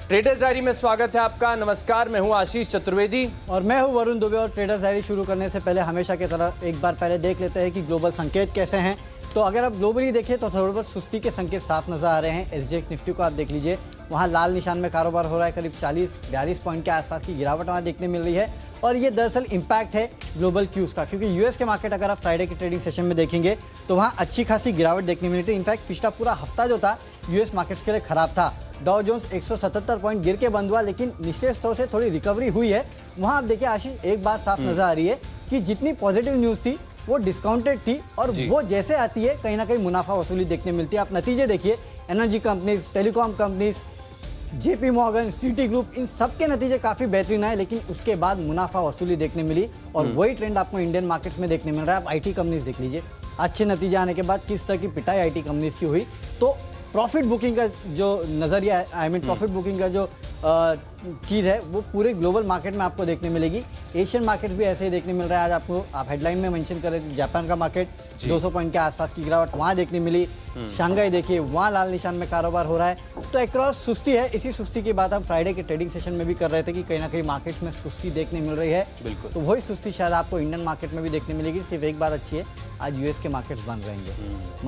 Traders diary में स्वागत है आपका। नमस्कार, मैं हूं आशीष चतुर्वेदी और मैं हूं वरुण दुबे। और ट्रेडर्स डायरी शुरू करने से पहले हमेशा की तरह एक बार पहले देख लेते हैं कि ग्लोबल संकेत कैसे हैं। तो अगर आप ग्लोबली देखें तो थोड़ा बहुत सुस्ती के संकेत साफ नजर आ रहे हैं। एसजीएक्स निफ्टी को आप देख लीजिए, वहाँ लाल निशान में कारोबार हो रहा है। करीब 40-42 पॉइंट के आसपास की गिरावट वहाँ देखने मिल रही है। और ये दरअसल इम्पैक्ट है ग्लोबल क्यूज का, क्योंकि यूएस के मार्केट अगर आप फ्राइडे के ट्रेडिंग सेशन में देखेंगे तो वहाँ अच्छी खासी गिरावट देखने मिली थी। इनफैक्ट पिछला पूरा हफ्ता जो था यूएस मार्केट्स के लिए खराब था। डॉ जोन्स 177 पॉइंट गिर के बंद हुआ, लेकिन निचले स्तर से थोड़ी रिकवरी हुई है। वहाँ आप देखिए आशीष, एक बात साफ नजर आ रही है कि जितनी पॉजिटिव न्यूज़ थी वो डिस्काउंटेड थी, और वो जैसे आती है कहीं ना कहीं मुनाफा वसूली देखने मिलती है। आप नतीजे देखिए, energy companies, telecom companies, JP Morgan, Citigroup, इन सब के नतीजे काफ़ी बेहतरीन आए, लेकिन उसके बाद मुनाफा वसूली देखने मिली। और वही ट्रेंड आपको इंडियन मार्केट्स में देखने मिल रहा है। आप आईटी कंपनीज देख लीजिए, अच्छे नतीजे आने के बाद किस तरह की पिटाई आईटी कंपनीज की हुई। तो प्रॉफिट बुकिंग का जो नज़रिया है, आई मीन प्रॉफिट बुकिंग का जो चीज़ है, वो पूरे ग्लोबल मार्केट में आपको देखने मिलेगी। एशियन मार्केट भी ऐसे ही देखने मिल रहा है। आज आपको आप हेडलाइन में मेंशन कर रहे थे, जापान का मार्केट 200 पॉइंट के आसपास की गिरावट वहाँ देखने मिली। शंघाई देखिए, वहाँ लाल निशान में कारोबार हो रहा है। तो अक्रॉस सुस्ती है। इसी सुस्ती की बात हम फ्राइडे के ट्रेडिंग सेशन में भी कर रहे थे कि कहीं ना कहीं मार्केट में सुस्ती देखने मिल रही है। बिल्कुल। तो वही सुस्ती शायद आपको इंडियन मार्केट में भी देखने मिलेगी। सिर्फ एक बात अच्छी है, आज यूएस के मार्केट्स बंद रहेंगे।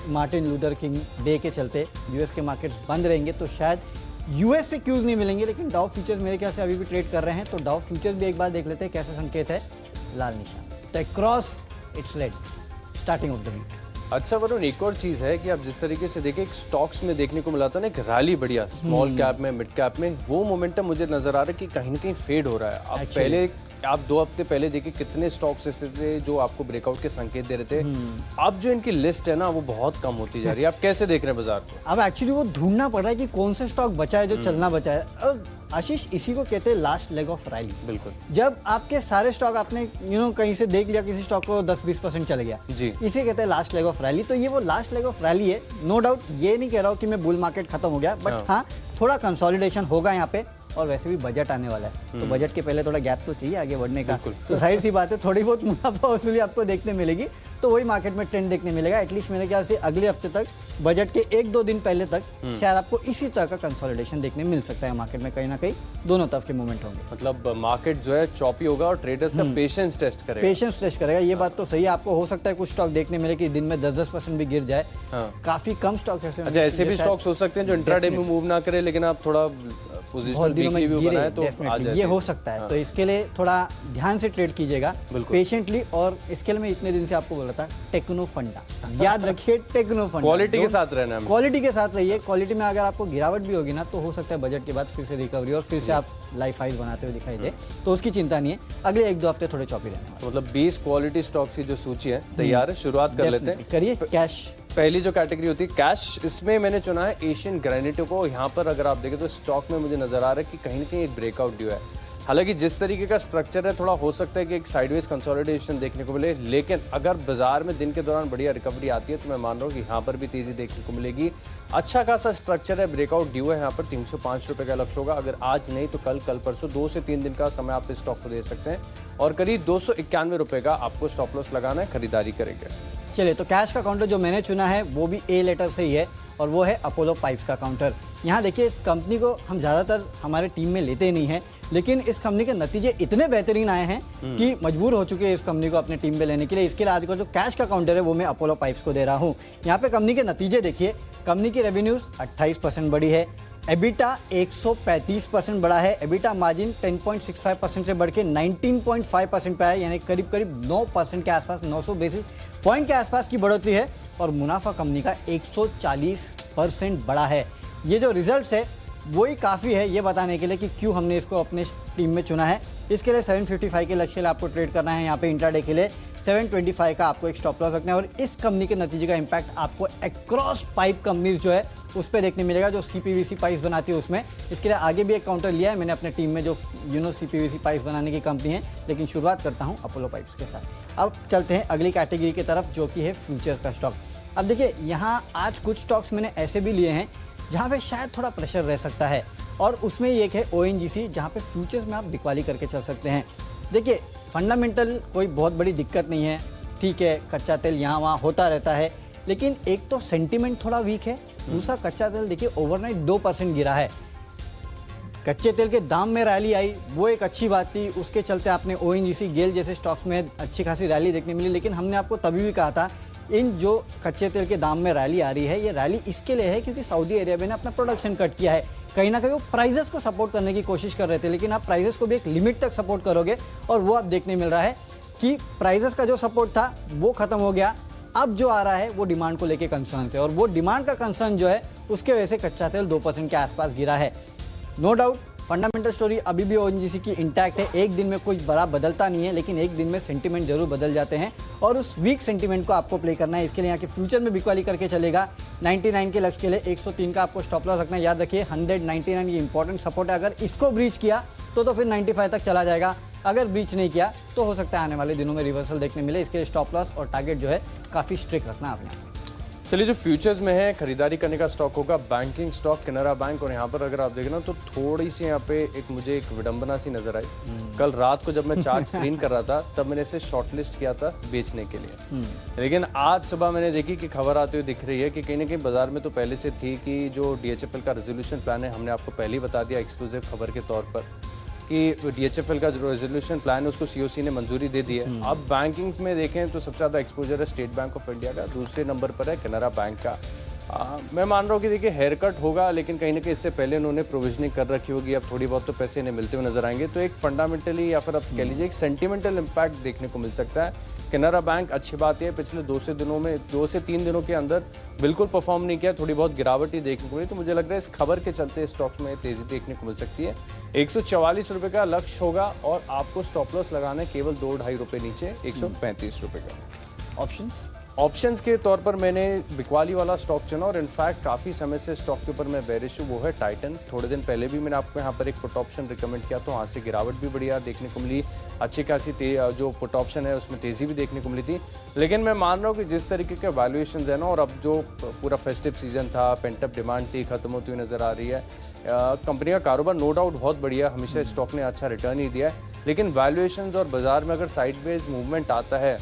मार्टिन लूथर किंग डे के चलते यूएस के मार्केट्स बंद रहेंगे, तो शायद यूएस से क्यूज नहीं मिलेंगे। लेकिन डाउ फ्यूचर्स मेरे ख्याल से अभी भी ट्रेड कर रहे हैं, तो डाउ फ्यूचर्स भी एक बार देख लेते हैं कैसे संकेत है। लाल निशान तो cross it's red starting of the week. अच्छा वरुण, एक और चीज़ है कि आप जिस तरीके से देखें, स्टॉक्स में देखने को मिला था ना एक रैली बढ़िया, स्मॉल कैप में, मिड कैप में, वो मोमेंटम मुझे नजर आ रहा है कि कहीं ना कही फेड हो रहा है। आप पहले आप 2 हफ्ते पहले देखिए कितने स्टॉक्स ऐसे थे जो आपको ब्रेकआउट के संकेत दे रहे थे। अब जो इनकी लिस्ट है ना, वो बहुत कम होती जा रही है। आप कैसे देख रहे हैं बाजार को? अब एक्चुअली वो ढूंढना पड़ रहा है कि कौन सा स्टॉक बचा है जो चलना बचा है। और आशीष, इसी को कहते हैं लास्ट लेग ऑफ रैली। बिल्कुल। जब आपके सारे स्टॉक आपने कहीं से देख लिया, किसी स्टॉक को 10-20% चल गया जी, इसे कहते हैं लास्ट लेग ऑफ रैली। तो ये वो लास्ट लेग ऑफ रैली है, नो डाउट। ये नहीं कह रहा हूँ कि मैं बुल मार्केट खत्म हो गया, बट हाँ थोड़ा कंसोलिडेशन होगा यहाँ पे। और वैसे भी बजट आने वाला है, तो बजट के पहले थोड़ा गैप तो चाहिए आगे बढ़ने का। तो जाहिर सी बात है थोड़ी बहुत मुनाफा वसूली आपको देखने मिलेगी। तो वही मार्केट में ट्रेंड देखने मिलेगा। एटलीस्ट मेरे ख्याल से अगले हफ्ते तक, बजट के 1-2 दिन पहले तक शायद आपको इसी तरह का कंसोलिडेशन देखने मिल सकता है मार्केट में। कहीं ना कहीं दोनों तरफ के मूवमेंट होंगे। मतलब मार्केट जो है चॉपी होगा और ट्रेडर्स का पेशेंस टेस्ट करेगा। पेशेंस टेस्ट करेगा, ये बात तो सही है। आपको हो सकता है कुछ स्टॉक देखने मिले कि दिन में 10-10% भी गिर जाए। काफी कम स्टॉक्स ऐसे। अच्छा, ऐसे भी स्टॉक्स हो सकते हैं जो इंट्राडे में मूव ना करे, लेकिन आप थोड़ा पोजीशनल वीकली व्यू बनाए तो आ जाए, ये हो सकता है। तो इसके लिए थोड़ा ध्यान से ट्रेड कीजिएगा, पेशेंटली। और इसके लिए मैं इतने दिन से आपको बोला था, टेक्नो फंडा याद रखिए, टेक्नो फंडा क्वालिटी के साथ रहना है। क्वालिटी के साथ रहिए। क्वालिटी में अगर आपको गिरावट भी होगी ना, तो हो सकता है बजट के बाद फिर से रिकवरी और फिर से आप लाइफ हाइज बनाते हुए दिखाई दे, तो उसकी चिंता नहीं है। अगले 1-2 हफ्ते थोड़े चौपी रहने। तो मतलब 20 क्वालिटी स्टॉक्स की जो सूची है तैयार है, शुरुआत कर लेते हैं। करिए। कैश पहली जो कैटेगरी होती है कैश, इसमें मैंने चुना है एशियन ग्रेनाइटो को। यहाँ पर अगर आप देखें तो स्टॉक में मुझे नजर आ रहा है कि कहीं ना कहीं एक ब्रेकआउट ड्यू है। हालांकि जिस तरीके का स्ट्रक्चर है, थोड़ा हो सकता है कि एक साइडवेज कंसोलिडेशन देखने को मिले, लेकिन अगर बाजार में दिन के दौरान बढ़िया रिकवरी आती है तो मैं मान रहा हूँ कि यहाँ पर भी तेजी देखने को मिलेगी। अच्छा खासा स्ट्रक्चर है, ब्रेकआउट ड्यू है। यहाँ पर 305 रुपये का लक्ष्य होगा। अगर आज नहीं तो कल परसों 2 से 3 दिन का समय आप इस स्टॉक को दे सकते हैं, और करीब 291 रुपये का आपको स्टॉप लॉस लगाना है, खरीदारी करेंगे। चलिए, तो कैश का काउंटर जो मैंने चुना है वो भी ए लेटर से ही है, और वो है अपोलो पाइप्स का काउंटर। यहाँ देखिए, इस कंपनी को हम ज़्यादातर हमारे टीम में लेते नहीं हैं, लेकिन इस कंपनी के नतीजे इतने बेहतरीन आए हैं कि मजबूर हो चुके हैं इस कंपनी को अपने टीम में लेने के लिए। इसके लिए आज का जो कैश का काउंटर है वो मैं अपोलो पाइप्स को दे रहा हूँ। यहाँ पे कंपनी के नतीजे देखिए। कंपनी की रेवेन्यूज़ 28% बढ़ी है, एबिटा 135% बढ़ा है, एबिटा मार्जिन 10.65% से बढ़ के 19.5% पे है, यानी करीब 9% के आसपास, 900 बेसिस पॉइंट के आसपास की बढ़ोतरी है। और मुनाफा कंपनी का 140% बढ़ा है। ये जो रिजल्ट्स है वही काफ़ी है ये बताने के लिए कि क्यों हमने इसको अपने टीम में चुना है। इसके लिए 755 के लक्ष्य आपको ट्रेड करना है। यहाँ पे इंट्राडे के लिए 725 का आपको एक स्टॉप लॉस रखना है। और इस कंपनी के नतीजे का इम्पैक्ट आपको अक्रॉस पाइप कंपनीज जो है उस पर देखने मिलेगा, जो सीपीवीसी पाइप्स बनाती है उसमें। इसके लिए आगे भी एक काउंटर लिया है मैंने अपने टीम में, जो सीपीवीसी पाइप्स बनाने की कंपनी है। लेकिन शुरुआत करता हूँ अपोलो पाइप्स के साथ। अब चलते हैं अगली कैटेगरी की तरफ, जो कि है फ्यूचर्स का स्टॉक। अब देखिए, यहाँ आज कुछ स्टॉक्स मैंने ऐसे भी लिए हैं जहाँ पे शायद थोड़ा प्रेशर रह सकता है, और उसमें एक है ओएनजीसी, जहाँ पे फ्यूचर्स में आप बिकवाली करके चल सकते हैं। देखिए, फंडामेंटल कोई बहुत बड़ी दिक्कत नहीं है, ठीक है, कच्चा तेल यहाँ वहाँ होता रहता है, लेकिन एक तो सेंटीमेंट थोड़ा वीक है, दूसरा कच्चा तेल देखिए ओवरनाइट 2% गिरा है। कच्चे तेल के दाम में रैली आई, वो एक अच्छी बात थी। उसके चलते आपने ONGC, गेल जैसे स्टॉक्स में अच्छी खासी रैली देखने मिली। लेकिन हमने आपको तभी भी कहा था, इन जो कच्चे तेल के दाम में रैली आ रही है, ये रैली इसके लिए है क्योंकि सऊदी अरेबिया ने अपना प्रोडक्शन कट किया है। कहीं ना कहीं वो प्राइजेस को सपोर्ट करने की कोशिश कर रहे थे, लेकिन आप प्राइजेस को भी एक लिमिट तक सपोर्ट करोगे, और वो अब देखने मिल रहा है कि प्राइजेस का जो सपोर्ट था वो खत्म हो गया। अब जो आ रहा है वो डिमांड को लेके कंसर्न है, और वो डिमांड का कंसर्न जो है उसके वजह से कच्चा तेल 2% के आसपास गिरा है। नो डाउट फंडामेंटल स्टोरी अभी भी ONGC की इंटैक्ट है। एक दिन में कुछ बड़ा बदलता नहीं है, लेकिन एक दिन में सेंटीमेंट जरूर बदल जाते हैं, और उस वीक सेंटीमेंट को आपको प्ले करना है। इसके लिए यहाँ के फ्यूचर में बिकवाली करके चलेगा। 99 के लक्ष्य के लिए 103 का आपको स्टॉप लॉस रखना है। याद रखिए 199 ये इंपॉर्टेंट सपोर्ट है। अगर इसको ब्रीच किया तो फिर 95 तक चला जाएगा। अगर ब्रीच नहीं किया तो हो सकता है आने वाले दिनों में रिवर्सल देखने मिले। इसके लिए स्टॉप लॉस और टारगेट जो है काफ़ी स्ट्रिक्ट रखना आपने। चलिए, जो फ्यूचर्स में है खरीदारी करने का स्टॉक होगा बैंकिंग स्टॉक कैनरा बैंक। और यहाँ पर अगर आप देखें ना तो थोड़ी सी यहाँ पे मुझे एक विडंबना सी नजर आई। कल रात को जब मैं चार्ट स्क्रीन कर रहा था तब मैंने इसे शॉर्टलिस्ट किया था बेचने के लिए, लेकिन आज सुबह मैंने देखी कि खबर आती हुई दिख रही है कि कहीं ना कहीं बाजार में तो पहले से थी कि जो DHFL का रेजोल्यूशन प्लान है, हमने आपको पहले ही बता दिया एक्सक्लूसिव खबर के तौर पर कि DHFL का जो रेजोल्यूशन प्लान है उसको COC ने मंजूरी दे दी है। अब बैंकिंग्स में देखें तो सबसे ज़्यादा एक्सपोजर है स्टेट बैंक ऑफ इंडिया का, दूसरे नंबर पर है कैनरा बैंक का। मैं मान रहा हूँ कि देखिए हेयर कट होगा, लेकिन कहीं ना कहीं इससे पहले उन्होंने प्रोविजनिंग कर रखी होगी। अब थोड़ी बहुत तो पैसे इन्हें मिलते हुए नजर आएंगे, तो एक फंडामेंटली या फिर आप कह लीजिए एक सेंटिमेंटल इम्पैक्ट देखने को मिल सकता है। कैनरा बैंक अच्छी बात है, पिछले 2 से 3 दिनों के अंदर बिल्कुल परफॉर्म नहीं किया, थोड़ी बहुत गिरावट ही देखने को मिली। तो मुझे लग रहा है इस खबर के चलते स्टॉक्स में तेजी देखने को मिल सकती है। 144 रुपये का लक्ष्य होगा, और आपको स्टॉप लॉस लगाना है केवल 2-2.5 रुपये नीचे 135 रुपये का। ऑप्शंस के तौर पर मैंने बिकवाली वाला स्टॉक चुना, और इनफैक्ट काफ़ी समय से स्टॉक के ऊपर मैं बेरिश हूँ, वो है टाइटन। थोड़े दिन पहले भी मैंने आपको यहाँ पर एक पुट ऑप्शन रिकमेंड किया, तो वहाँ से गिरावट भी बढ़िया देखने को मिली। अच्छी खासी जो पुट ऑप्शन है उसमें तेज़ी भी देखने को मिली थी। लेकिन मैं मान रहा हूँ कि जिस तरीके के वैल्यूएशन है ना, और अब जो पूरा फेस्टिव सीजन था, पेंटअप डिमांड थी, खत्म होती हुई नज़र आ रही है। कंपनी का कारोबार नो डाउट बहुत बढ़िया, हमेशा स्टॉक ने अच्छा रिटर्न ही दिया है। लेकिन वैल्यूएशंस और बाजार में अगर साइडवेज मूवमेंट आता है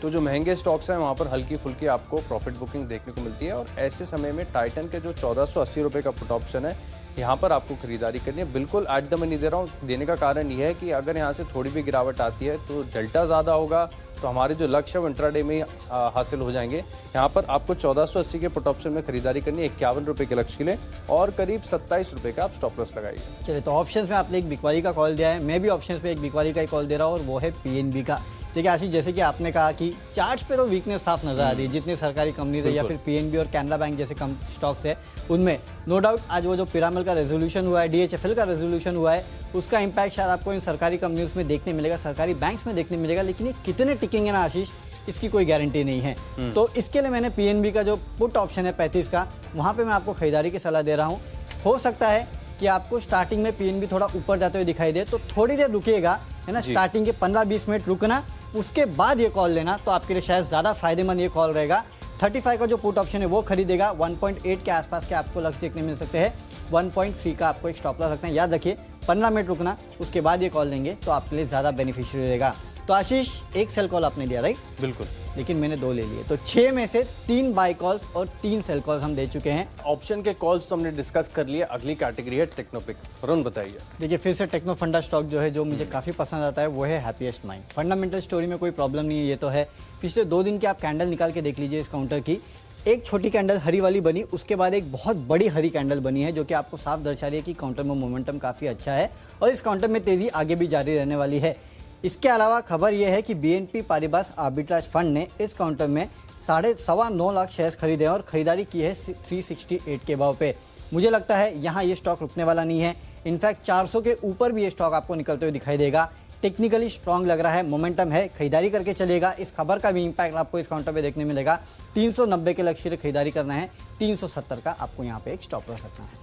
तो जो महंगे स्टॉक्स हैं वहाँ पर हल्की फुल्की आपको प्रॉफिट बुकिंग देखने को मिलती है। और ऐसे समय में टाइटन के जो 1480 रुपये का पुट ऑप्शन है, यहाँ पर आपको खरीदारी करनी है। बिल्कुल एट द मनी दे रहा हूँ। देने का कारण यह है कि अगर यहाँ से थोड़ी भी गिरावट आती है तो डेल्टा ज़्यादा होगा, तो हमारे जो लक्ष्य है वो इंट्राडे में हासिल हो जाएंगे। यहाँ पर आपको 1480 के पुट ऑप्शन में खरीदारी करनी है 51 रुपये के लक्ष्य के लिए, और करीब 27 रुपये का आप स्टॉप लॉस लगाइए। चलिए, तो ऑप्शंस में आपने एक बिकवाली का कॉल दिया है, मैं भी ऑप्शंस पे एक बिकवाली का ही कॉल दे रहा हूँ, और वो है PNB का। देखिए आशीष, जैसे कि आपने कहा कि चार्ट्स पे तो वीकनेस साफ नजर आ रही है, जितनी सरकारी कंपनीज है या फिर PNB और कैनरा बैंक जैसे कम स्टॉक्स है उनमें नो डाउट आज वो जो पिरामल का रेजोल्यूशन हुआ है, DHFL का रेजोल्यूशन हुआ है, उसका इंपैक्ट शायद आपको इन सरकारी कंपनीज में देखने मिलेगा, सरकारी बैंक्स में देखने मिलेगा। लेकिन ये कितने टिकेंगे ना आशीष, इसकी कोई गारंटी नहीं है। तो इसके लिए मैंने PNB का जो पुट ऑप्शन है 35 का, वहाँ पे मैं आपको खरीदारी की सलाह दे रहा हूँ। हो सकता है कि आपको स्टार्टिंग में PNB थोड़ा ऊपर जाते हुए दिखाई दे, तो थोड़ी देर रुकिएगा, है ना, स्टार्टिंग के 15-20 मिनट रुकना, उसके बाद ये कॉल लेना, तो आपके लिए शायद ज़्यादा फायदेमंद ये कॉल रहेगा। 35 का जो पुट ऑप्शन है वो खरीदेगा, 1.8 के आसपास के आपको लक्ष्य देखने मिल सकते हैं, 1.3 का आपको एक स्टॉप लॉस रखना है। याद रखिए 15 मिनट रुकना, उसके बाद ये कॉल लेंगे तो आपके लिए ज़्यादा बेनिफिशियरी रहेगा। तो आशीष, एक सेल कॉल आपने दिया, राइट? बिल्कुल, लेकिन मैंने 2 ले लिए, तो 6 में से 3 बाई कॉल्स और 3 सेल कॉल्स हम दे चुके हैं। ऑप्शन के कॉल्स तो हमने डिस्कस कर लिए। अगली कैटेगरी है टेक्नोपिक। वरुण बताइए। देखिए फिर से टेक्नो फंडा स्टॉक जो है, जो मुझे काफ़ी पसंद आता है, वो है हैप्पीएस्ट माइंड। फंडामेंटल स्टोरी में कोई प्रॉब्लम नहीं है, ये तो है। पिछले 2 दिन की आप कैंडल निकाल के देख लीजिए इस काउंटर की। एक छोटी कैंडल हरी वाली बनी, उसके बाद एक बहुत बड़ी हरी कैंडल बनी है, जो कि आपको साफ दर्शा रही है कि काउंटर में मोमेंटम काफ़ी अच्छा है, और इस काउंटर में तेज़ी आगे भी जारी रहने वाली है। इसके अलावा खबर यह है कि BNP पारिबास आर्बिट्राज फंड ने इस काउंटर में 9.25 लाख शेयर्स खरीदे हैं, और खरीदारी की है 368 के भाव पे। मुझे लगता है यहाँ ये स्टॉक रुकने वाला नहीं है। इनफैक्ट 400 के ऊपर भी ये स्टॉक आपको निकलते हुए दिखाई देगा। टेक्निकली स्ट्रांग लग रहा है, मोमेंटम है, खरीदारी करके चलेगा। इस खबर का भी इंपैक्ट आपको इस काउंटर पे देखने मिलेगा। 390 के लक्ष्य खरीदारी करना है, 370 का आपको यहाँ पे एक स्टॉप लॉस रखना है।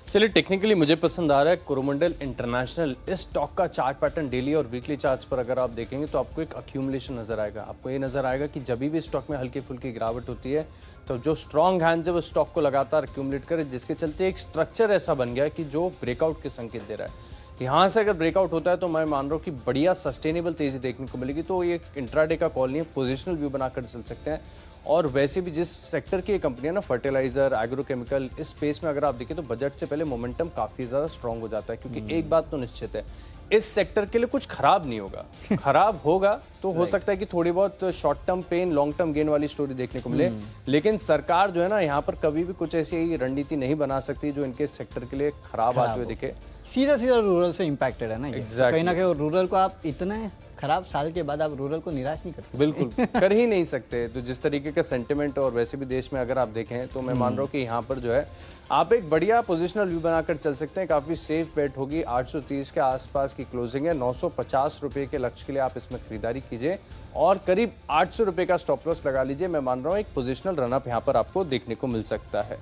चलिए, टेक्निकली मुझे पसंद आ रहा है कोरोमंडल इंटरनेशनल। इस स्टॉक का चार्ट पैटर्न डेली और वीकली चार्ट्स पर अगर आप देखेंगे तो आपको एक अक्यूमुलेशन नजर आएगा। आपको ये नजर आएगा कि जब भी स्टॉक में हल्की फुल्की गिरावट होती है तो जो स्ट्रॉन्ग हैंड्स है वो स्टॉक को लगातार अक्यूमुलेट करे, जिसके चलते एक स्ट्रक्चर ऐसा बन गया है कि जो ब्रेकआउट के संकेत दे रहा है। यहाँ से अगर ब्रेकआउट होता है तो मैं मान रहा हूँ कि बढ़िया सस्टेनेबल तेजी देखने को मिलेगी। तो ये इंट्राडे का कॉल नहीं है, पोजिशनल व्यू बनाकर चल सकते हैं। और वैसे भी जिस सेक्टर की ये कंपनी है ना, फर्टिलाइजर, एग्रोकेमिकल, इस स्पेस में अगर आप देखें तो बजट से पहले मोमेंटम काफी ज्यादा स्ट्रांग हो जाता है, क्योंकि एक बात तो निश्चित है, इस सेक्टर के लिए कुछ खराब नहीं होगा। खराब होगा तो हो सकता है कि थोड़ी बहुत short term pain long term gain वाली स्टोरी देखने को मिले, लेकिन सरकार जो है ना यहाँ पर कभी भी कुछ ऐसी रणनीति नहीं बना सकती जो इनके सेक्टर के लिए खराब आते हुए दिखे। सीधा सीधा रूरल से इम्पैक्टेड है ना ये। Exactly. कहीं ना कहीं रूरल को आप इतने खराब साल के बाद आप रूरल को निराश नहीं कर सकते। बिल्कुल कर ही नहीं सकते। तो जिस तरीके का सेंटिमेंट और वैसे भी देश में अगर आप देखें तो मैं मान रहा हूँ कि यहाँ पर जो है आप एक बढ़िया पोजिशनल व्यू बनाकर चल सकते हैं। काफी सेफ बेट होगी। 830 के आसपास की क्लोजिंग है। 950 रुपए के लक्ष्य के लिए आप इसमें खरीदारी कीजिए और करीब 800 रुपए का स्टॉप लॉस लगा लीजिए। मैं मान रहा हूँ एक पोजिशनल रनअप यहाँ पर आपको देखने को मिल सकता है।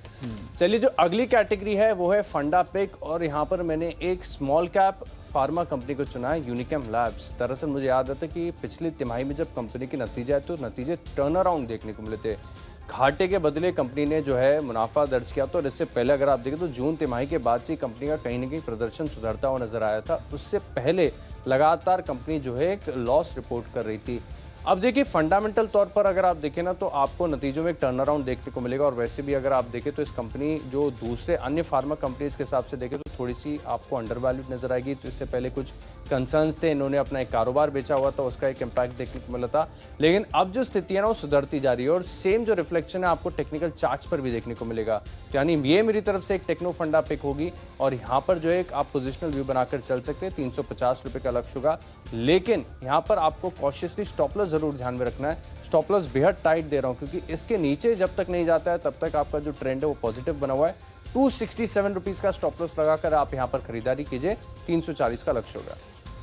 चलिए, जो अगली कैटेगरी है वो है फंडा पिक, और यहाँ पर मैंने एक स्मॉल कैप फार्मा कंपनी को चुना है, यूनिकेम लैब्स। दरअसल मुझे याद आता है कि पिछली तिमाही में जब कंपनी के नतीजे आए तो नतीजे टर्न अराउंड देखने को मिले थे। घाटे के बदले कंपनी ने जो है मुनाफा दर्ज किया। तो इससे पहले अगर आप देखें तो जून तिमाही के बाद से कंपनी का कहीं ना कहीं प्रदर्शन सुधरता हुआ नजर आया था। उससे पहले लगातार कंपनी जो है एक लॉस रिपोर्ट कर रही थी। अब देखिए, फंडामेंटल तौर पर अगर आप देखें ना तो आपको नतीजों में एक टर्न अराउंड देखने को मिलेगा। और वैसे भी अगर आप देखें तो इस कंपनी जो दूसरे अन्य फार्मा कंपनीज के हिसाब से देखें तो थोड़ी सी आपको अंडर वैल्यूड नजर आएगी। तो इससे पहले कुछ कंसर्न्स थे, इन्होंने अपना एक कारोबार बेचा हुआ था, उसका एक इम्पैक्ट देखने को मिला था। लेकिन अब जो स्थिति है ना वो सुधरती जा रही है और सेम जो रिफ्लेक्शन है आपको टेक्निकल चार्ट्स पर भी देखने को मिलेगा। यानी ये मेरी तरफ से एक टेक्नो फंडा पिक होगी और यहाँ पर जो है आप पोजिशनल व्यू बनाकर चल सकते हैं। 350 रुपए का लक्ष्य होगा, लेकिन यहाँ पर आपको कॉशियसली स्टॉप लॉस जरूर ध्यान में रखना है। स्टॉप लॉस बेहद टाइट दे रहा हूँ क्योंकि इसके नीचे जब तक नहीं जाता है तब तक आपका जो ट्रेंड है वो पॉजिटिव बना हुआ है। 267 रुपीज का स्टॉप लॉस लगाकर आप यहाँ पर खरीदारी कीजिए। 340 का लक्ष्य होगा।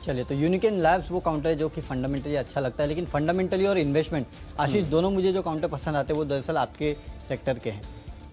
चलिए, तो यूनिकेम लैब्स वो काउंटर है जो कि फंडामेंटली अच्छा लगता है, लेकिन फंडामेंटली और इन्वेस्टमेंट आशीष दोनों मुझे जो काउंटर पसंद आते हैं वो दरअसल आपके सेक्टर के हैं,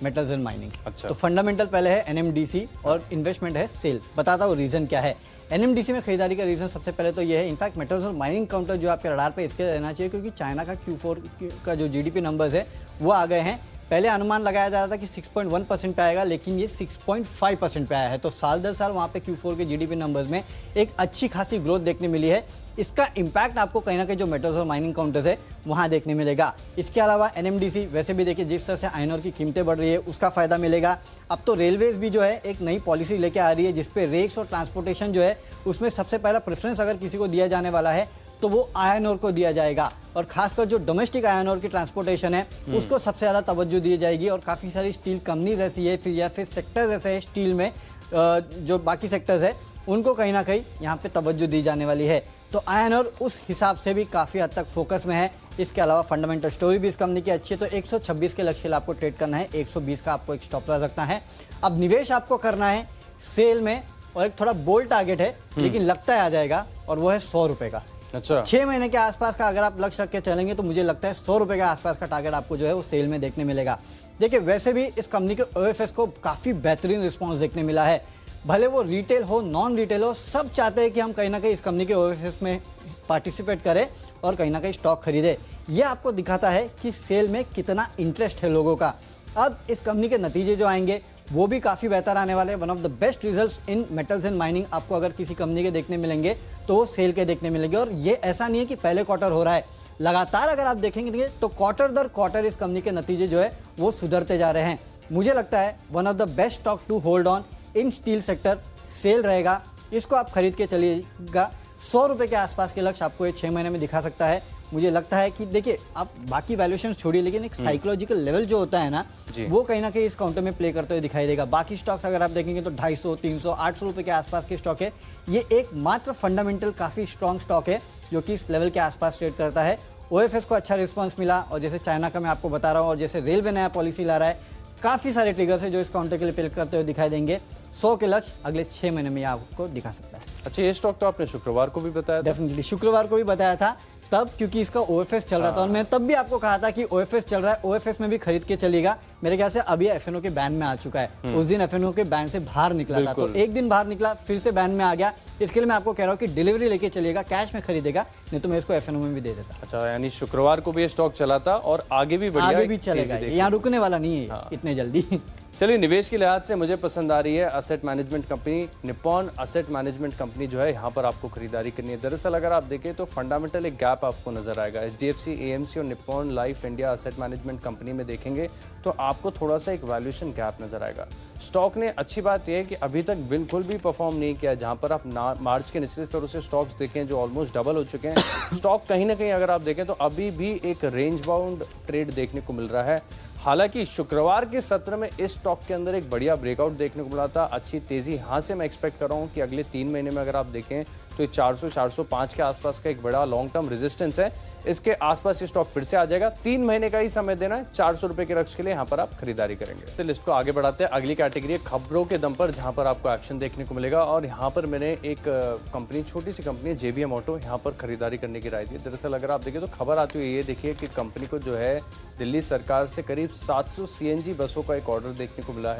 मेटल्स एंड माइनिंग। अच्छा। तो फंडामेंटल पहले है एनएमडीसी और इन्वेस्टमेंट है सेल। बताता हूँ रीजन क्या है। एनएमडीसी में खरीदारी का रीजन सबसे पहले तो ये है, इनफैक्ट मेटल्स और माइनिंग काउंटर जो आपके रडार पे इसके रहना चाहिए क्योंकि चाइना का Q4 का जो जीडीपी नंबर्स है वो आ गए हैं। पहले अनुमान लगाया जा रहा था कि 6.1% पे आएगा, लेकिन ये 6.5% पे आया है। तो साल दर साल वहाँ पे Q4 के जीडीपी नंबर्स में एक अच्छी खासी ग्रोथ देखने मिली है। इसका इम्पैक्ट आपको कहीं ना कहीं जो मेटल्स और माइनिंग काउंटर्स है वहाँ देखने मिलेगा। इसके अलावा एनएमडीसी वैसे भी देखिए जिस तरह से आयरन ओर की कीमतें बढ़ रही है उसका फायदा मिलेगा। अब तो रेलवेज भी जो है एक नई पॉलिसी लेके आ रही है जिसपे रेक्स और ट्रांसपोर्टेशन जो है उसमें सबसे पहला प्रेफरेंस अगर किसी को दिया जाने वाला है तो वो आयरन ओर को दिया जाएगा। और खासकर जो डोमेस्टिक आयरन ओर की ट्रांसपोर्टेशन है उसको सबसे ज़्यादा तवज्जो दी जाएगी। और काफ़ी सारी स्टील कंपनीज ऐसी है या फिर सेक्टर्स ऐसे हैं स्टील में जो बाकी सेक्टर्स है उनको कहीं ना कहीं यहाँ पे तवज्जो दी जाने वाली है। तो आयरन ओर उस हिसाब से भी काफ़ी हद तक फोकस में है। इसके अलावा फंडामेंटल स्टोरी भी इस कंपनी की अच्छी है। तो 126 के लक्ष्य के लिए आपको ट्रेड करना है। 120 का आपको एक स्टॉप लॉस रखना है। अब निवेश आपको करना है सेल में और एक थोड़ा बोल्ड टारगेट है लेकिन लगता है आ जाएगा और वो है 100 रुपए का। अच्छा। 6 महीने के आसपास का अगर आप लक्ष्य रख के चलेंगे तो मुझे लगता है 100 रुपए के आसपास का टारगेट आपको जो है वो सेल में देखने मिलेगा। देखिए, वैसे भी इस कंपनी के ओएफएस को काफ़ी बेहतरीन रिस्पॉन्स देखने मिला है। भले वो रिटेल हो नॉन रिटेल हो, सब चाहते हैं कि हम कहीं ना कहीं इस कंपनी के ओएफएस में पार्टिसिपेट करें और कहीं ना कहीं स्टॉक खरीदे। ये आपको दिखाता है कि सेल में कितना इंटरेस्ट है लोगों का। अब इस कंपनी के नतीजे जो आएंगे वो भी काफ़ी बेहतर आने वाले हैं। One of the best results in metals and mining आपको अगर किसी कंपनी के देखने मिलेंगे तो वो सेल के देखने मिलेंगे। और ये ऐसा नहीं है कि पहले क्वार्टर हो रहा है, लगातार अगर आप देखेंगे तो क्वार्टर दर क्वार्टर इस कंपनी के नतीजे जो है वो सुधरते जा रहे हैं। मुझे लगता है one of the best stock to hold on in steel sector SAIL रहेगा। इसको आप खरीद के चलिएगा। 100 रुपये के आसपास के लक्ष्य आपको ये 6 महीने में दिखा सकता है। मुझे लगता है कि देखिए, आप बाकी वैल्यूएशन छोड़िए लेकिन एक साइकोलॉजिकल लेवल जो होता है ना वो कहीं ना कहीं इस काउंटर में प्ले करते हुए दिखाई देगा। बाकी स्टॉक्स अगर आप देखेंगे तो 250, 300, 800 रुपये के आसपास के स्टॉक है। ये एक मात्र फंडामेंटल काफ़ी स्ट्रॉन्ग स्टॉक है जो कि इस लेवल के आसपास ट्रेड करता है। ओएफएस को अच्छा रिस्पॉन्स मिला और जैसे चाइना का मैं आपको बता रहा हूँ और जैसे रेलवे नया पॉलिसी ला रहा है, काफ़ी सारे ट्रिगर्स है जो इस काउंटर के लिए प्ले करते हुए दिखाई देंगे। 100 के लक्ष्य अगले 6 महीने में आपको दिखा सकता है। अच्छा, ये स्टॉक तो आपने शुक्रवार को भी बताया था। डेफिनेटली शुक्रवार को भी बताया था तब, क्योंकि इसका ओएफएस चल रहा था और मैं तब भी आपको कहा था कि ओएफएस चल रहा है, ओएफएस में भी खरीद के चलेगा। मेरे ख्याल से अभी एफएनओ के बैन में आ चुका है। उस दिन एफएनओ के बैन से बाहर निकला था, तो एक दिन बाहर निकला फिर से बैन में आ गया। इसके लिए मैं आपको कह रहा हूँ कि डिलीवरी लेके चलिएगा, कैश में खरीदेगा, नहीं तो मैं इसको एफएनओ में भी दे देता। अच्छा, यानी शुक्रवार को भी ये स्टॉक चला था और आगे भी बढ़िया आगे भी चलेगा, यहाँ रुकने वाला नहीं है इतने जल्दी। चलिए, निवेश के लिहाज से मुझे पसंद आ रही है asset management company Nippon asset management company जो है, यहाँ पर आपको खरीदारी करनी है। दरअसल अगर आप देखें तो फंडामेंटल एक गैप आपको नजर आएगा। HDFC AMC और Nippon life India asset management company में देखेंगे तो आपको थोड़ा सा एक वैल्यूएशन गैप नजर आएगा। स्टॉक ने अच्छी बात यह है कि अभी तक बिल्कुल भी परफॉर्म नहीं किया। जहां पर आप मार्च के निचले स्तरों से स्टॉक्स देखें जो ऑलमोस्ट डबल हो चुके हैं, स्टॉक कहीं ना कहीं अगर आप देखें तो अभी भी एक रेंज बाउंड ट्रेड देखने को मिल रहा है। हालांकि शुक्रवार के सत्र में इस स्टॉक के अंदर एक बढ़िया ब्रेकआउट देखने को मिला था, अच्छी तेजी यहाँ से मैं एक्सपेक्ट कर रहा हूँ कि अगले 3 महीने में अगर आप देखें तो ये 400-405 के आसपास का एक बड़ा लॉन्ग टर्म रेजिस्टेंस है। इसके आसपास ये स्टॉक फिर से आ जाएगा। 3 महीने का ही समय देना है, 400 रुपए के लक्ष्य के लिए यहाँ पर आप खरीदारी करेंगे। तो लिस्ट को आगे बढ़ाते हैं। अगली कैटेगरी है खबरों के दम पर, जहाँ पर आपको एक्शन देखने को मिलेगा। और यहाँ पर मैंने एक कंपनी, छोटी सी कंपनी है JBM ऑटो, यहाँ पर खरीदारी करने की राय दी। दरअसल अगर आप देखें तो खबर आती हुई ये देखिए कि कंपनी को जो है दिल्ली सरकार से करीब 700 CNG बसों का एक ऑर्डर देखने को मिला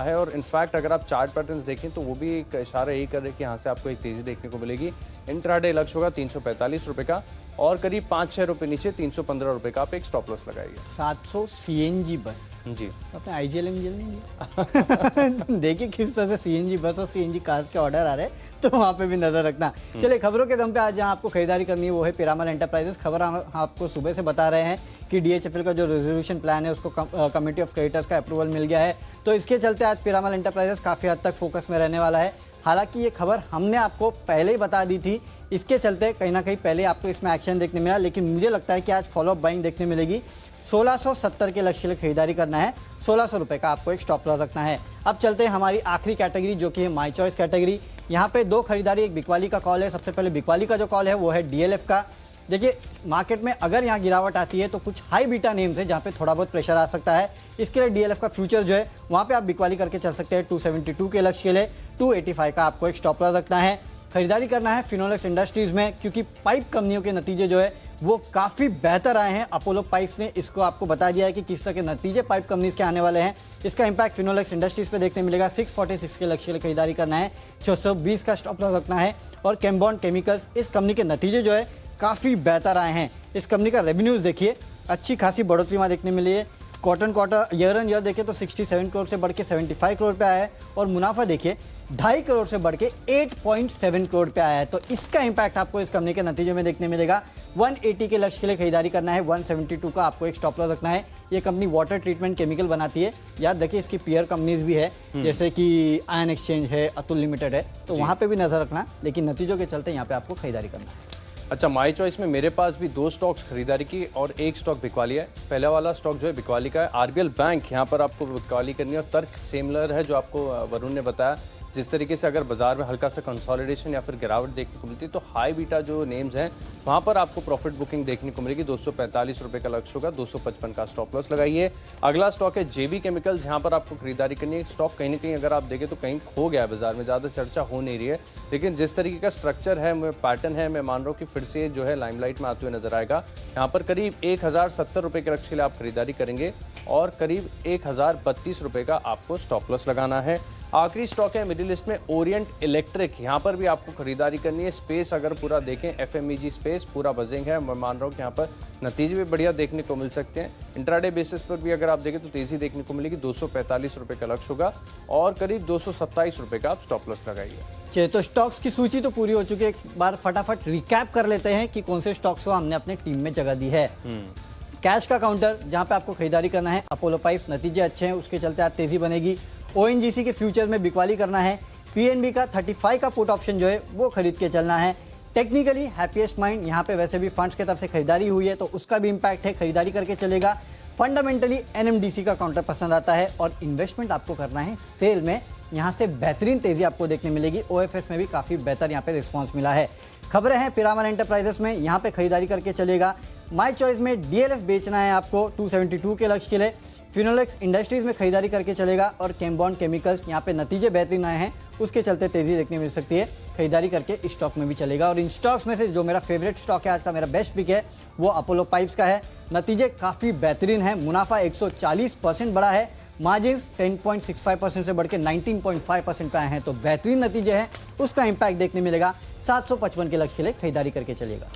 है। और इनफैक्ट अगर आप चार्ट पैटर्न्स देखें तो वो भी एक इशारा यही कर रहे हैं कि यहाँ से आपको एक तेजी देखने को मिलेगी। इंट्राडे लक्ष्य होगा 345 रुपये का और करीब 5-6 रुपये नीचे 315 रुपये का आप एक स्टॉप लॉस लगाइए। 700 CNG बस जी, अपने IGL इंजन नहीं देखिए किस तरह से CNG बस और CNG कार्स के ऑर्डर आ रहे हैं, तो वहाँ पे भी नजर रखना। चलिए, खबरों के दम पे आज जहाँ आपको खरीदारी करनी है वो है पिरामल एंटरप्राइजेस। खबर हम आपको सुबह से बता रहे हैं कि DHFL का जो रेजोल्यूशन प्लान है उसको कमेटी ऑफ क्रेडिटर्स का अप्रूवल मिल गया है, तो इसके चलते आज पिरामल एंटरप्राइजेस काफ़ी हद तक फोकस में रहने वाला है। हालांकि ये खबर हमने आपको पहले ही बता दी थी, इसके चलते कहीं ना कहीं पहले आपको इसमें एक्शन देखने मिला, लेकिन मुझे लगता है कि आज फॉलोअप बाइंग देखने मिलेगी। 1670 के लक्ष्य के लिए खरीदारी करना है, 1600 रुपये का आपको एक स्टॉप लॉस रखना है। अब चलते हैं हमारी आखिरी कैटेगरी जो कि है माई चॉइस कैटेगरी। यहाँ पे 2 खरीदारी, एक बिकवाली का कॉल है। सबसे पहले बिकवाली का जो कॉल है वो है DLF का। देखिए, मार्केट में अगर यहाँ गिरावट आती है तो कुछ हाई बीटा नेम्स है जहाँ पे थोड़ा बहुत प्रेशर आ सकता है। इसके लिए DLF का फ्यूचर जो है वहाँ पे आप बिकवाली करके चल सकते हैं। 272 के लक्ष्य के लिए 285 का आपको एक स्टॉप लॉस रखना है। खरीदारी करना है फिनोलेक्स इंडस्ट्रीज में, क्योंकि पाइप कंपनियों के नतीजे जो है वो काफ़ी बेहतर आए हैं। अपोलो पाइप्स ने इसको आपको बता दिया है कि किस तरह के नतीजे पाइप कंपनीज के आने वाले हैं। इसका इंपैक्ट फिनोलेक्स इंडस्ट्रीज पे देखने मिलेगा। 646 के लक्ष्य के लिए खरीदारी करना है, 620 का स्टॉप लॉस रखना है। और केम्बॉन्ड केमिकल्स, इस कंपनी के नतीजे जो है काफ़ी बेहतर आए हैं। इस कंपनी का रेवेन्यूज़ देखिए अच्छी खासी बढ़ोतरी वहाँ देखने मिली है। क्वार्टर ईयर ऑन ईयर देखिए तो 67 करोड़ से बढ़ के 75 करोड़ पे आया है, और मुनाफा देखिए 2.5 करोड़ से बढ़ के 8.7 करोड़ पे आया है। तो इसका इंपैक्ट आपको इस कंपनी के नतीजे में देखने मिलेगा। 180 के लक्ष्य के लिए खरीदारी करना है, 172 का आपको एक स्टॉप लॉस रखना है। ये कंपनी वाटर ट्रीटमेंट केमिकल बनाती है। याद देखिए इसकी पीयर कंपनीज भी है, जैसे कि आयन एक्सचेंज है, अतुल लिमिटेड है, तो वहाँ पे भी नजर रखना, लेकिन नतीजों के चलते यहाँ पे आपको खरीदारी करना है। अच्छा, माई चॉइस में मेरे पास भी 2 स्टॉक्स खरीदारी की और 1 स्टॉक बिकवाली है। पहला वाला स्टॉक जो है बिकवाली का है, RBL बैंक। यहाँ पर आपको बिकवाली करनी है और तर्क सिमिलर है जो आपको वरुण ने बताया। जिस तरीके से अगर बाजार में हल्का सा कंसोलिडेशन या फिर गिरावट देखने को मिलती है तो हाई बीटा जो नेम्स हैं वहाँ पर आपको प्रॉफिट बुकिंग देखने को मिलेगी। 245 रुपये का लक्ष्य होगा, 255 का स्टॉप लॉस लगाइए। अगला स्टॉक है JB केमिकल्स, जहाँ पर आपको खरीदारी करनी है। स्टॉक कहीं ना कहीं अगर आप देखें तो कहीं खो गया है बाजार में, ज़्यादा चर्चा हो नहीं रही है, लेकिन जिस तरीके का स्ट्रक्चर है, पैटर्न है, मैं मान रहा हूँ कि फिर से जो है लाइमलाइट में आते हुए नजर आएगा। यहाँ पर करीब 1070 रुपये के लक्ष्य के लिए आप खरीदारी करेंगे और करीब 1032 रुपये का आपको स्टॉप लॉस लगाना है। आखिरी स्टॉक है मिडिल ईस्ट में ओरिएंट इलेक्ट्रिक, यहाँ पर भी आपको खरीदारी करनी है। स्पेस अगर पूरा देखें, FMEG स्पेस पूरा बजिंग है। मैं मान रहा हूँ कि यहाँ पर नतीजे भी बढ़िया देखने को मिल सकते हैं। इंट्राडे बेसिस पर भी अगर आप देखें तो तेजी देखने को मिलेगी। 245 रुपये का लक्ष्य होगा और करीब 227 रुपये का आप स्टॉप लॉस लगाइए। चलिए, तो स्टॉक्स की सूची तो पूरी हो चुकी है। एक बार फटाफट रिकैप कर लेते हैं कि कौन से स्टॉक्स को हमने अपने टीम में जगह दी है। कैश का काउंटर, जहाँ पे आपको खरीदारी करना है, अपोलो पाइप, नतीजे अच्छे हैं, उसके चलते आज तेजी बनेगी। ONGC के फ्यूचर में बिकवाली करना है। PNB का 35 का पुट ऑप्शन जो है वो खरीद के चलना है। टेक्निकली हैप्पीएस्ट माइंड, यहाँ पे वैसे भी फंड्स की तरफ से खरीदारी हुई है तो उसका भी इंपैक्ट है, खरीदारी करके चलेगा। फंडामेंटली NMDC का काउंटर पसंद आता है और इन्वेस्टमेंट आपको करना है सेल में, यहाँ से बेहतरीन तेजी आपको देखने मिलेगी। OFS में भी काफ़ी बेहतर यहाँ पे रिस्पॉन्स मिला है। खबरें हैं पिरामल एंटरप्राइजेस में, यहाँ पे खरीदारी करके चलेगा। माई चॉइस में DLF बेचना है आपको 272 के लक्ष्य के लिए। फिनोलेक्स इंडस्ट्रीज में खरीदारी करके चलेगा और केम्बॉन्ड केमिकल्स, यहाँ पे नतीजे बेहतरीन आए हैं, उसके चलते तेजी देखने मिल सकती है, खरीदारी करके इस स्टॉक में भी चलेगा। और इन स्टॉक्स में से जो मेरा फेवरेट स्टॉक है, आज का मेरा बेस्ट पिक है, वो अपोलो पाइप्स का है। नतीजे काफ़ी बेहतरीन है, मुनाफा 140% बढ़ा है, मार्जिन्स 10.65% से बढ़ के 19.5% पे आए हैं, तो बेहतरीन नतीजे हैं, उसका इंपैक्ट देखने मिलेगा। 755 के लक्ष्य के लिए खरीदारी करके चलेगा।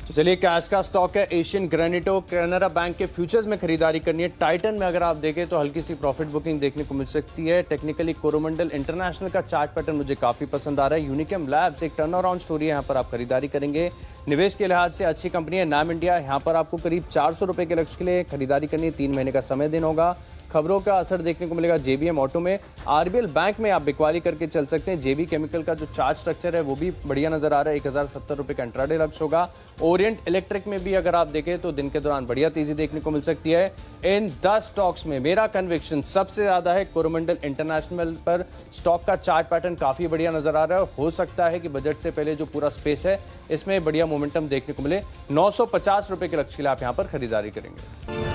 तो चलिए कैश का स्टॉक है एशियन ग्रेनिटो, कैनरा बैंक के फ्यूचर्स में खरीदारी करनी है। टाइटन में अगर आप देखें तो हल्की सी प्रॉफिट बुकिंग देखने को मिल सकती है। टेक्निकली कोरोमंडल इंटरनेशनल का चार्ट पैटर्न मुझे काफी पसंद आ रहा है। यूनिकम लैब्स एक टर्न अराउंड स्टोरी है, यहाँ पर आप खरीदारी करेंगे। निवेश के लिहाज से अच्छी कंपनी है नाम इंडिया, यहाँ पर आपको करीब 400 रुपए के लक्ष्य के लिए खरीदारी करनी है। 3 महीने का समय देना होगा। खबरों का असर देखने को मिलेगा जेबीएम ऑटो में। आरबीएल बैंक में आप बिकवाली करके चल सकते हैं। जेबी केमिकल का जो चार्ट स्ट्रक्चर है वो भी बढ़िया नजर आ रहा है। 1070 रुपए का इंट्राडे लक्ष्य होगा। ओरिएंट इलेक्ट्रिक में भी अगर आप देखें तो दिन के दौरान बढ़िया तेजी देखने को मिल सकती है। इन 10 स्टॉक्स में मेरा कन्विक्शन सबसे ज्यादा है कोरोमंडल इंटरनेशनल पर। स्टॉक का चार्ट पैटर्न काफी बढ़िया नजर आ रहा है। हो सकता है कि बजट से पहले जो पूरा स्पेस है इसमें बढ़िया मोमेंटम देखने को मिले। 950 रुपए के लक्ष्य के लिए आप यहाँ पर खरीदारी करेंगे।